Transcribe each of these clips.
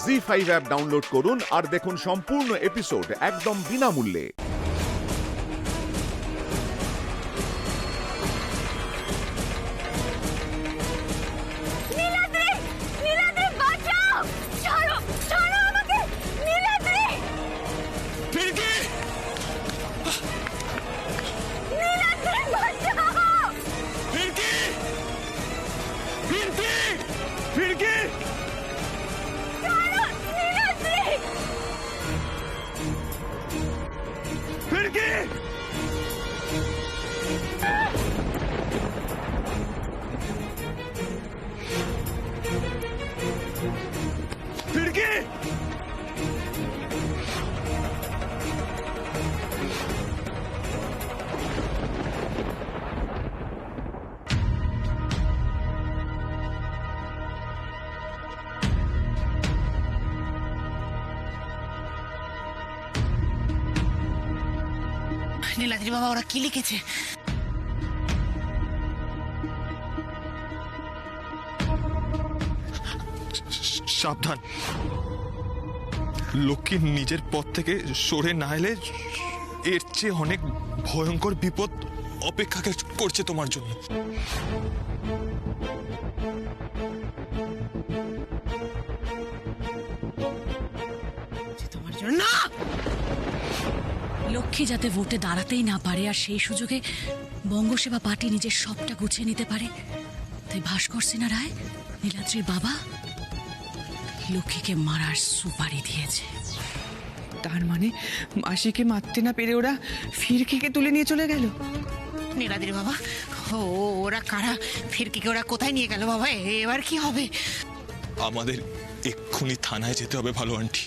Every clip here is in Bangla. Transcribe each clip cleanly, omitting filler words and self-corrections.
জি5 অ্যাপ ডাউনলোড করুন আর দেখুন সম্পূর্ণ এপিসোড একদম বিনামূল্যে। নীলাদ্রি বাবা, ওরা কি লিখেছে? সাবধান, লক্ষ্মী নিজের পথ থেকে সরে না এলে এর চেয়ে অনেক ভয়ঙ্কর বিপদ অপেক্ষা করছে তোমার জন্য। তোমার জন্য লক্ষ্মী যাতে ভোটে দাঁড়াতেই না পারে আর সেই সুযোগে বঙ্গসেবা পার্টি নিজের সবটা গুছিয়ে নিতে পারে, তাই ভাস্কর সিনহা রায়, নীলাদ্রির বাবা, লক্ষ্মীকে মারার সুপারি দিয়েছে। তার মানে মাসিকে মারতে না পেরে ওরা ফিরকিকে তুলে নিয়ে চলে গেল। নীলাদ্রি বাবা, ওরা কারা? ফিরকিকে ওরা কোথায় নিয়ে গেল বাবা? এবার কি হবে? আমাদের এক্ষুনি থানায় যেতে হবে ভালো আন্টি।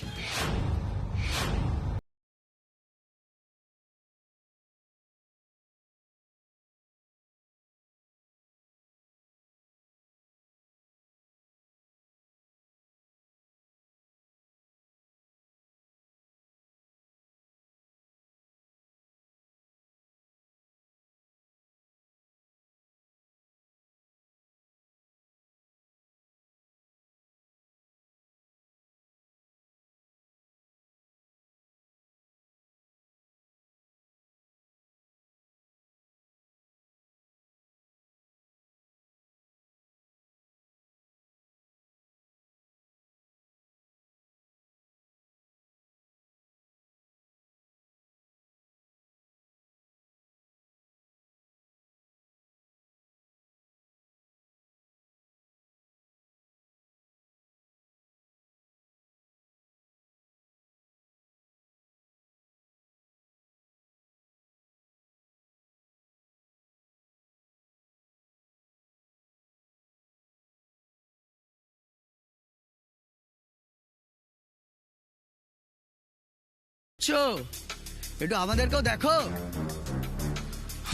একটু আমাদেরকেও দেখো।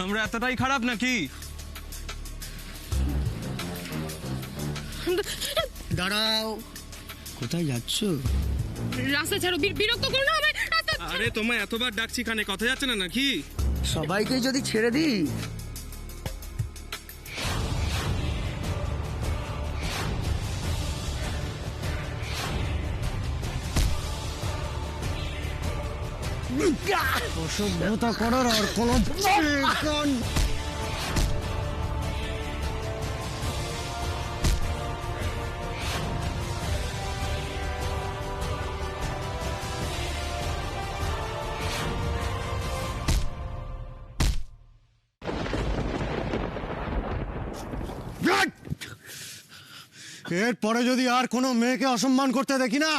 আমরা এতটাই খারাপ নাকি? দাঁড়াও, কোথায় যাচ্ছ? রাস্তা ছাড়ো, বিরক্ত করো না আমায়। আরে তোমায় এতবার ডাকছি, কানে কথা যাচ্ছে না নাকি? সবাইকে যদি ছেড়ে দিই, অসভ্যতা করার আর কোনো এরপরে যদি আর কোনো মেয়েকে অসম্মান করতে দেখি না,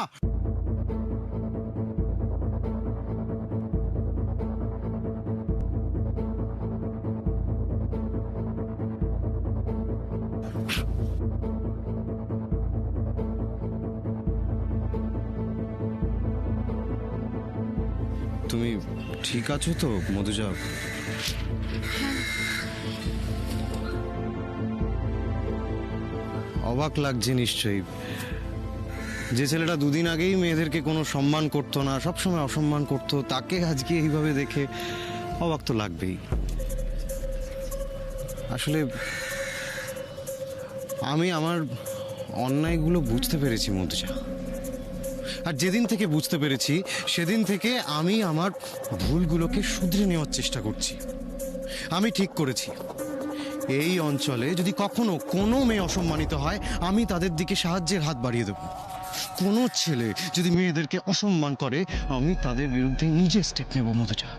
তুমি ঠিক আছো তো মধুজা? অবাক লাগছে নিশ্চয়ই, যে ছেলেটা দুদিন আগেই মেয়েদেরকে কোনো সম্মান করতো না, সবসময় অসম্মান করতো, তাকে আজকে এইভাবে দেখে অবাক তো লাগবেই। আসলে আমি আমার অন্যায়গুলো বুঝতে পেরেছি মধুজা। আর যেদিন থেকে বুঝতে পেরেছি সেদিন থেকে আমি আমার ভুলগুলোকে শুধরে নেওয়ার চেষ্টা করছি। আমি ঠিক করেছি, এই অঞ্চলে যদি কখনো কোনো মেয়ে অসম্মানিত হয় আমি তাদের দিকে সাহায্যের হাত বাড়িয়ে দেব। কোনো ছেলে যদি মেয়েদেরকে অসম্মান করে আমি তাদের বিরুদ্ধে নিজে স্টেপ নেব মধুজা।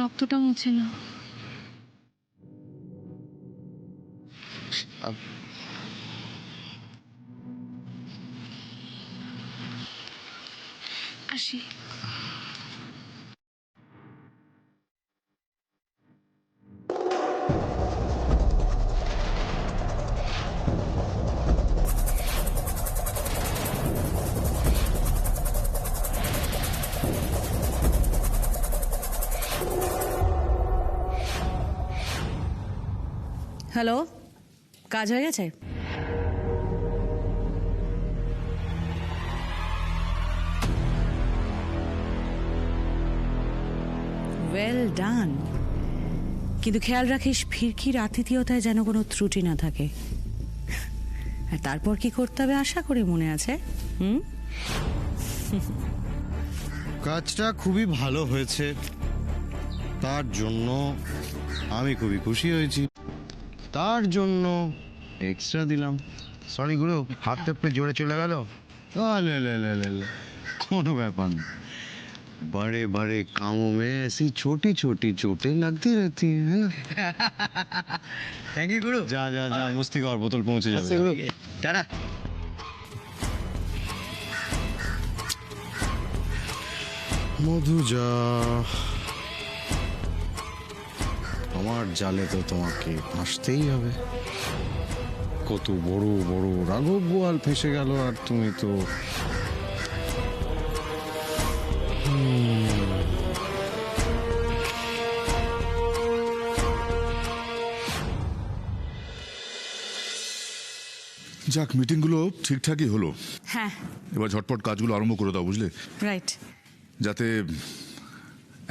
রক্তটা মুছে না। আসি। হ্যালো, কাজ হয়ে গেছে? ওয়েল ডান, কিন্তু খেয়াল রাখিস ফিরকির আতিথেয়তায় যেন কোনো ত্রুটি না থাকে। আর তারপর কি করতে হবে আশা করি মনে আছে। কাজটা খুবই ভালো হয়েছে, তার জন্য আমি খুবই খুশি হয়েছি, তার জন্য এক্সট্রা দিলাম। সরি গুরু, হাত টেপে জোরে চলে গেল। কোনো ব্যাপার না, बड़े बड़े कामों में ऐसी छोटी छोटी चोटें लगती रहती हैं, है ना? থ্যাংক ইউ গুরু। যা যা যা, মস্তি কর, বোতল পৌঁছে যাবে। টাটা। মধুজা, আমার জালে তো তোমাকে ফাঁসতেই হবে। কত বড় বড় রাঘব বোয়াল ফেসে গেল আর তুমি তো যাক, মিটিংগুলো ঠিকঠাকই হলো। হ্যাঁ, এবার ঝটপট কাজগুলো আরম্ভ করে দাও, বুঝলে, রাইট। যাতে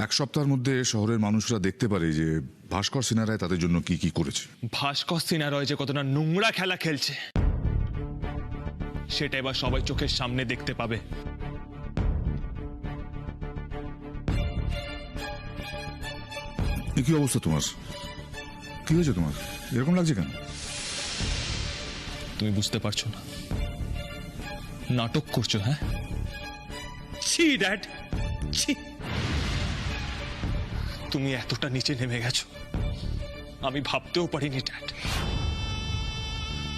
এক সপ্তাহের মধ্যে শহরের মানুষরা দেখতে পারে যে ভাস্কর সিনহা রায় তাদের জন্য কি কি করেছে। ভাস্কর সিনহা রয় যে কতটা নোংরা খেলা খেলছে সেটা এবার সবাই চোখের সামনে দেখতে পাবে। কি অবস্থা তোমার? কি হয়েছে তোমার? এরকম লাগছে কেন? তুমি বুঝতে পারছো না, নাটক করছো। হ্যাঁ, ছি ড্যাড, ছি। তুমি এতটা নিচে নেমে গেছো আমি ভাবতেও পারিনি ড্যাড।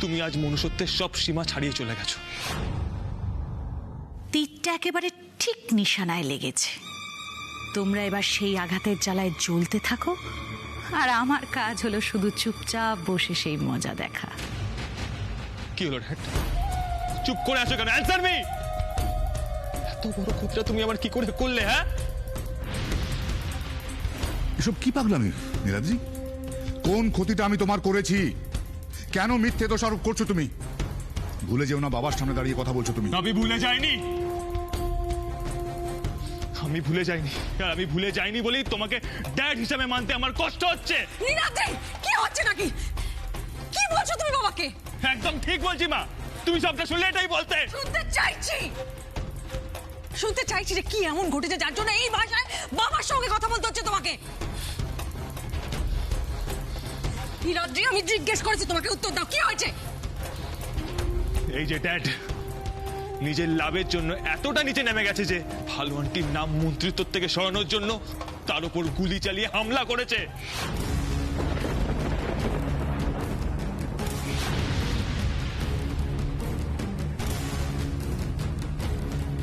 তুমি আজ মনুষ্যত্বের সব সীমা ছাড়িয়ে চলে গেছো। তীরটা একেবারে ঠিক নিশানায় লেগেছে। তোমরা এবার সেই আঘাতের জ্বালায় জ্বলতে থাকো, আর আমার কাজ হলো শুধু চুপচাপ বসে সেই মজা দেখা। কি হলো ড্যাড? চুপ করে আছো কেন? Answer me. এত বড় ক্ষতিটা তুমি আমার কি করে করলে? হ্যাঁ, এসব কি পাগলামি নীলাদ্রি? কোন ক্ষতিটা আমি তোমার করেছি? কেন মিথ্যে দোষারোপ করছো তুমি? ভুলে যেও না, বাবার সামনে দাঁড়িয়ে কথা বলছো তুমি। আমি ভুলে যাইনি, আমি ভুলে যাইনি, আর আমি ভুলে যাইনি বলেই তোমাকে ড্যাড হিসেবে মানতে আমার কষ্ট হচ্ছে। নীলাদ্রি, কি হচ্ছে নাকি? কি বলছো তুমি বাবাকে? একদম ঠিক বলছি মা, তুমি সবটা শুনলে এটাই বলতে। শুনতে চাইছি যে কি এমন ঘটেছে যার জন্য এই ভাষায় বাবার সঙ্গে কথা বলতে হচ্ছে তোমাকে। নীলাদ্রি, আমি জিজ্ঞেস করেছি তোমাকে, উত্তর দাও, কি হয়েছে? এই যে ড্যাড নিজের লাভের জন্য এতটা নিচে নেমে গেছে যে ভালো আন্টির নাম মন্ত্রিত্ব থেকে সরানোর জন্য তার উপর গুলি চালিয়ে হামলা করেছে।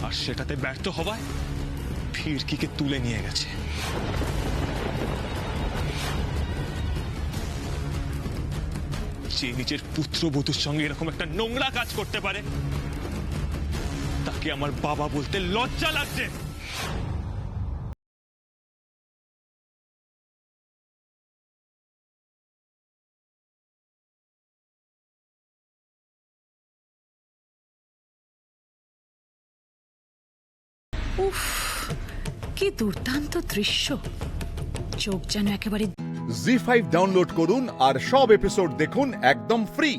আর সেটাতে ব্যর্থ হওয়ায় ফিরকিকে তুলে নিয়ে গেছে। যে নিজের পুত্রবধূর সঙ্গে এরকম একটা নোংরা কাজ করতে পারে তাকে আমার বাবা বলতে লজ্জা লাগছে। উফ, কি দুর্দান্ত দৃশ্য, চোখ যেন একেবারে জি5 ডাউনলোড করুন আর সব এপিসোড দেখুন একদম ফ্রি।